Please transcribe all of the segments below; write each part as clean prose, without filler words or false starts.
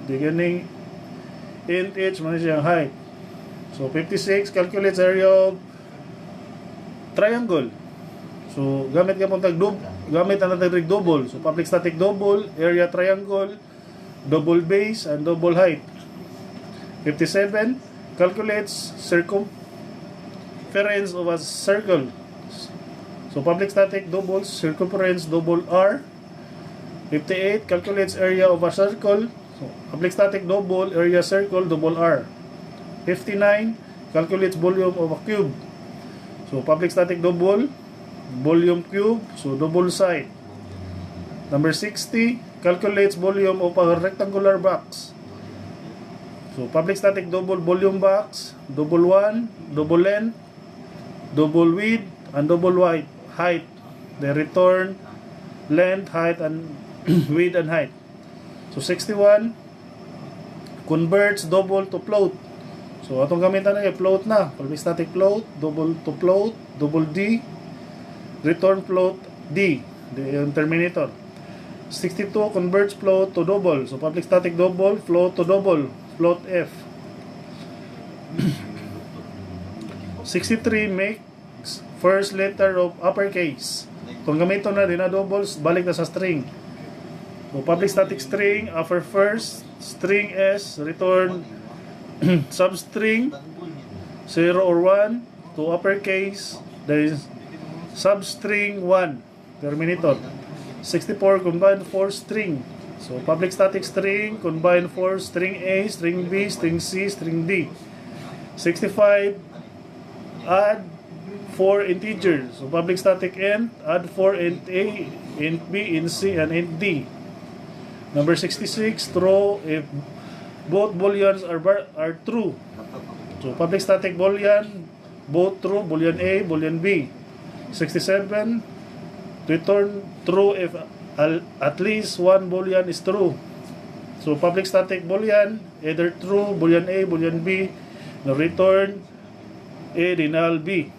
Di ganing int h man siyang height. So 56 calculates area of triangle. So gamit ka pong gamit ang tag double. So public static double, area triangle, double base and double height. 57 calculates circumference of a circle. So public static double circumference double r. 58 calculates area of a circle. So public static double area circle double r. 59 calculates volume of a cube. So public static double volume cube, so double side. Number 60 calculates volume of a rectangular box. So public static double volume box, double one, double length, double width, and double height. They return length, height, and width and height. So 61 converts double to float. So atong gamitan na float na. Public static float, double to float, double D, return float D, the terminator. 62 converts float to double. So public static double, float to double, float F. 63 makes first letter of uppercase. Kung gamiton na din na doubles, balik na sa string. So public static string, upper first, string S, return substring 0 or 1 to uppercase, there is substring 1, terminator. 64 combine 4 string. So public static string, combine 4 string A, string B, string C, string D. 65 add 4 integers. So public static int, add 4 int A, int B, int C, and int D. Number 66, throw if both booleans are true. So public static boolean, both true, boolean A, boolean B. 67, return true if at least one boolean is true. So public static boolean, either true, boolean A, boolean B, no return A, dinal B.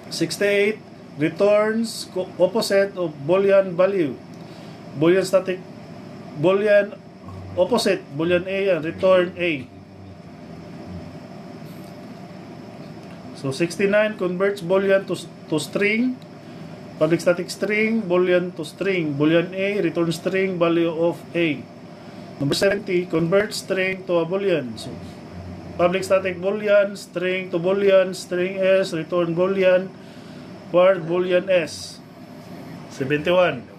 68, returns opposite of boolean value. Boolean static, boolean opposite, boolean A and return A. So 69 converts boolean to string. Public static string, boolean to string. Boolean A, return string value of A. Number 70 converts string to a boolean. So public static boolean, string to boolean, string S, return boolean, word boolean S. 71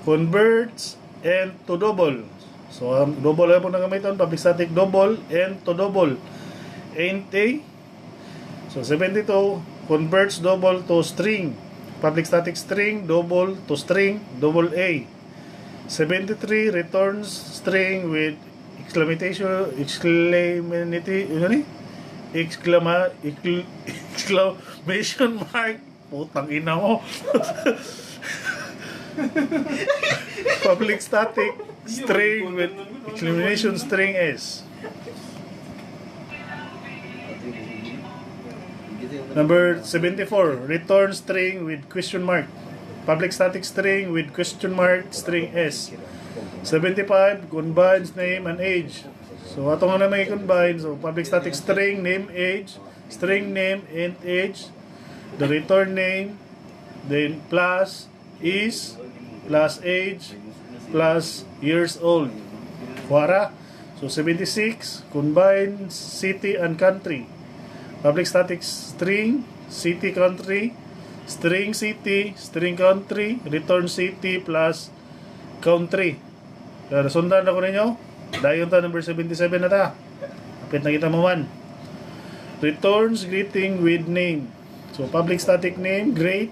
converts and to double. So double ay po na gamiton, public static double and to double. Int A. So 72 converts double to string. Public static string double to string double A. 73 returns string with exclamation mark. Putang ina mo. Public static string with exclamation string S. Number 74, return string with question mark. Public static string with question mark string S. 75, combines name and age. So ato nga na may combine. So public static string name age, string name int age, the return name, then plus is plus age plus years old. Kuwara. So 76, combine city and country. Public static string, city country, string city, string country, return city plus country. Kaya nasundan ako ninyo. Dayon ta number 77 na ta. Kapit na kita mo man. Returns greeting with name. So public static name, great.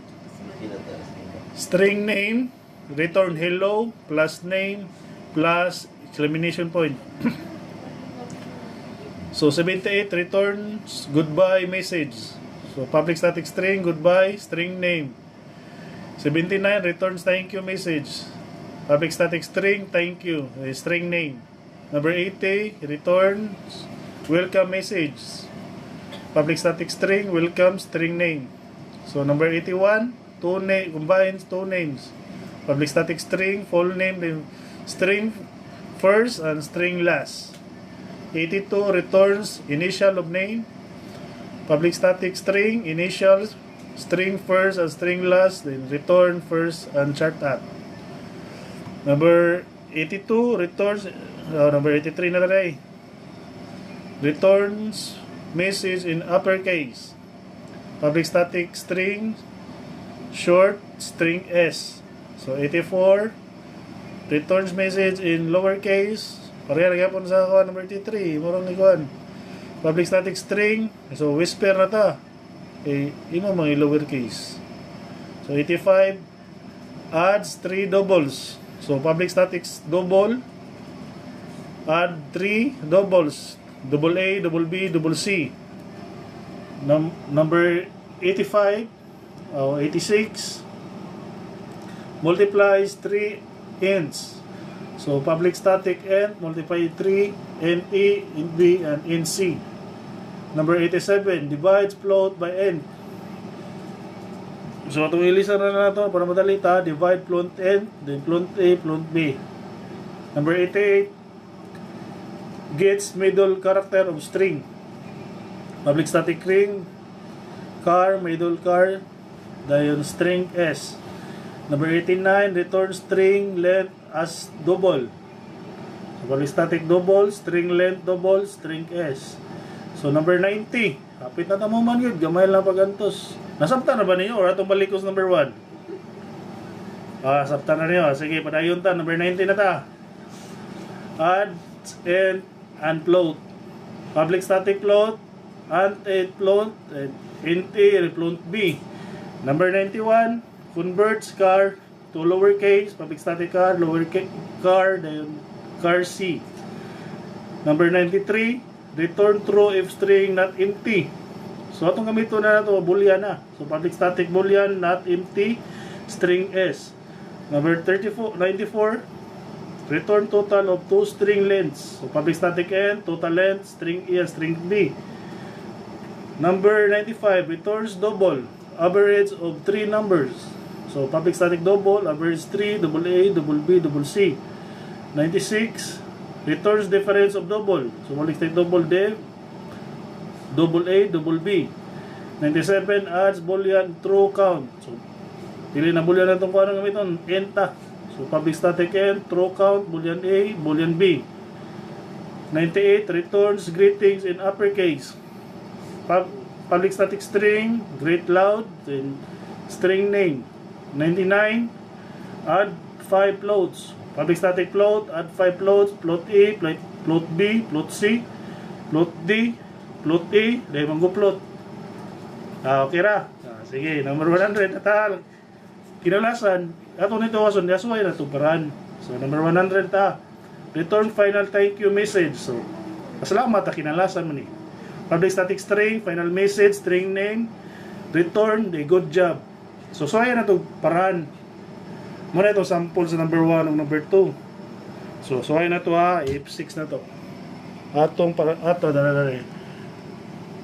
String name, return hello plus name plus exclamation point. So 78 returns goodbye message. So public static string goodbye, string name. 79 returns thank you message. Public static string thank you, string name. Number 80 returns welcome message. Public static string welcome, string name. So number 81 combines two names. Public static string full name, then string first and string last. 82 returns initial of name. Public static string, initials, string first and string last, then return first and chart at. Number 82 returns, number 83 na tayo. Returns message in uppercase. Public static string, short, string S. So 84 returns message in lowercase. Pareha nagyapon sa ako, number 83. Murang niguan. Public static string. So whisper na ta. Imo mga lowercase. So 85 adds 3 doubles. So public static double. Add 3 doubles. Double A, double B, double C. Number 85 or 86 multiplies 3 ends. So public static end multiply 3 int A, int B, and int C. Number 87 divides float by end. So itong ilisan na natin para madali ta. Divide float end, then float A, float B. Number 88 gets middle character of string. Public static ring car, middle car, dayon string S. Number 89 return string length as double. So public static double, string length double, string S. So number 90, kapit na tamo man yun, gamay lang pagantos. Nasabta na ba niyo or atong balikos number 1? Sabta na niyo. Sige, padayon ta, number 90 na ta. Add and float. Public static float, ant float, and int A, float B. Number 91, converts car to lowercase, public static car, lowercase car, then car C. Number 93, return true if string not empty. So atong gamito na nato boolean na. So public static boolean not empty, string S. Number 94, return total of 2 string lengths. So public static end, total length, string E and string B. Number 95, returns double, average of 3 numbers. So public static double, average 3, double A, double B, double C. 96, returns difference of double. So public static double div, double A, double B. 97, adds boolean true count. So pili na boolean na itong kuha ng gamiton, enta. So public static end, true count, boolean A, boolean B. 98, returns greetings in uppercase. Public static string, greet loud, then string name. 99, add 5 floats. Public static float, add 5 floats, float A, float B, float C, float D, float A, dahil manggo float. Okay ra. Sige, number 100 natal. Kinalasan, ato nito wason, yasuay na tuparan. So number 100 ta. Return final thank you message. So, salamat ta kinalasan mo ni. Public static string, final message, string name, return, the good job. So suay na to paran. Muna ito sample sa number 1 o number 2. So suay na to ha, F6 na to.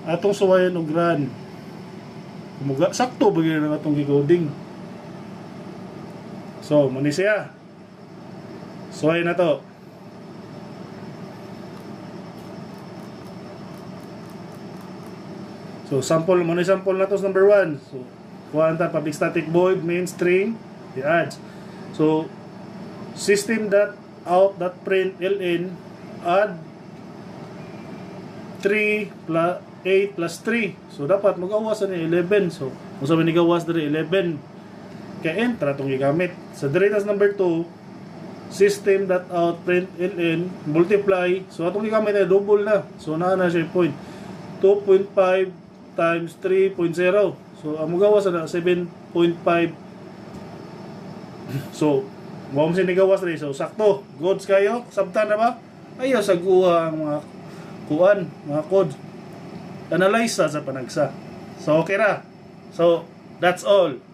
Atong suwayan og run. Kumuga sakto bagay na atong gi-coding. So muni siya. Suway na to. So sample muna sample na to sa number 1. So kuha ta public static void main string the adds. So system.out.println add 3 plus 8 plus 3. So dapat magawas ni 11. So kung sabi ni gawas diri 11 kay enter atong gigamit. Sa diri tas number 2 system.out.println multiply. So atong gigamit ay double na. So naa na siya point 2.5 times 3.0. So ang magawas na 7.5. So mo mo sinigawas rin. So sakto. Goods kayo. Sabtan na ba? Ayaw sa guha ang mga kuan, mga code. Analyze sa panagsa. So okay ra. So that's all.